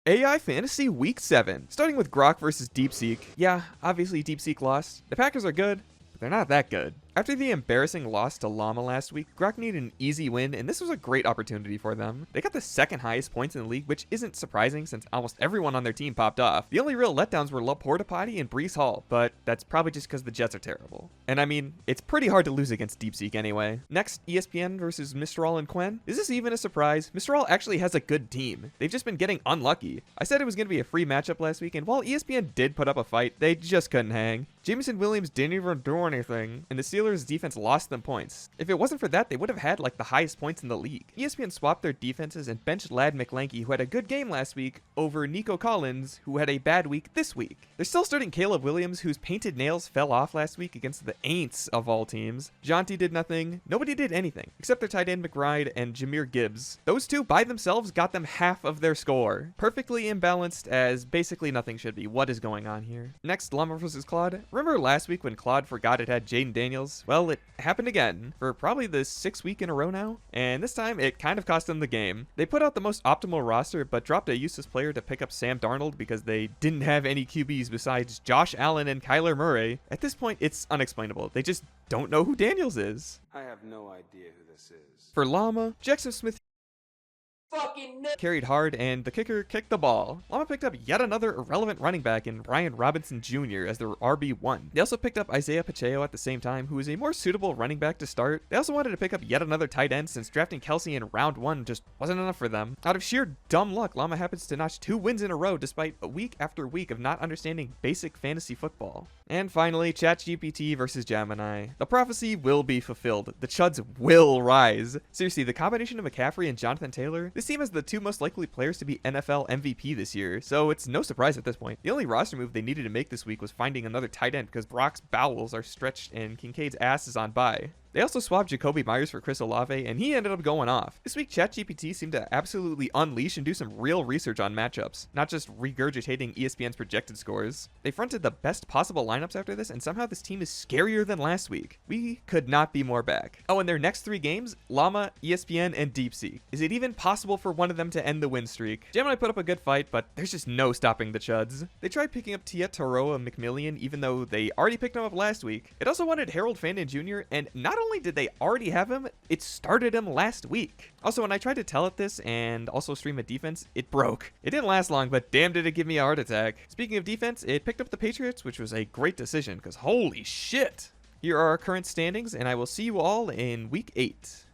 AI Fantasy Week 7, starting with Grok versus DeepSeek. Yeah, obviously DeepSeek lost. The Packers are good, but they're not that good. After the embarrassing loss to Llama last week, Grok needed an easy win, and this was a great opportunity for them. They got the second highest points in the league, which isn't surprising since almost everyone on their team popped off. The only real letdowns were Laporta Potty and Brees Hall, but that's probably just because the Jets are terrible. And I mean, it's pretty hard to lose against DeepSeek anyway. Next, ESPN versus Mistral and Quen. Is this even a surprise? Mistral actually has a good team. They've just been getting unlucky. I said it was going to be a free matchup last week, and while ESPN did put up a fight, they just couldn't hang. Jameson Williams didn't even do anything, and the Steelers' defense lost them points. If it wasn't for that, they would have had like the highest points in the league. ESPN swapped their defenses and benched Lad McLanky, who had a good game last week, over Nico Collins, who had a bad week this week. They're still starting Caleb Williams, whose painted nails fell off last week against the Aints of all teams. Jonty did nothing. Nobody did anything, except their tight end McBride and Jameer Gibbs. Those two by themselves got them half of their score. Perfectly imbalanced, as basically nothing should be. What is going on here? Next, Llama versus Claude. Remember last week when Claude forgot it had Jaden Daniels? Well, it happened again for probably the 6th week in a row now, and this time it kind of cost them the game. They put out the most optimal roster, but dropped a useless player to pick up Sam Darnold because they didn't have any QBs besides Josh Allen and Kyler Murray. At this point, it's unexplainable. They just don't know who Daniels is. I have no idea who this is. For Llama, Jackson Smith carried hard, and the kicker kicked the ball. Llama picked up yet another irrelevant running back in Ryan Robinson Jr. as their RB1. They also picked up Isaiah Pacheco at the same time, who is a more suitable running back to start. They also wanted to pick up yet another tight end since drafting Kelsey in round 1 just wasn't enough for them. Out of sheer dumb luck, Llama happens to notch 2 wins in a row despite a week after week of not understanding basic fantasy football. And finally, ChatGPT versus Gemini. The prophecy will be fulfilled. The Chuds will rise. Seriously, the combination of McCaffrey and Jonathan Taylor, this team has the 2 most likely players to be NFL MVP this year, so it's no surprise at this point. The only roster move they needed to make this week was finding another tight end because Brock's bowels are stretched and Kincaid's ass is on bye. They also swapped Jacoby Myers for Chris Olave, and he ended up going off. This week, ChatGPT seemed to absolutely unleash and do some real research on matchups, not just regurgitating ESPN's projected scores. They fronted the best possible lineups after this, and somehow this team is scarier than last week. We could not be more back. Oh, and their next 3 games, Llama, ESPN, and DeepSeek. Is it even possible for one of them to end the win streak? Gemini put up a good fight, but there's just no stopping the Chuds. They tried picking up Tia Taroa McMillian, even though they already picked him up last week. It also wanted Harold Fandon Jr., and not only did they already have him, it started him last week. Also, when I tried to tell it this and also stream a defense, it broke. It didn't last long, but damn did it give me a heart attack. Speaking of defense, it picked up the Patriots, which was a great decision, because holy shit. Here are our current standings, and I will see you all in week 8.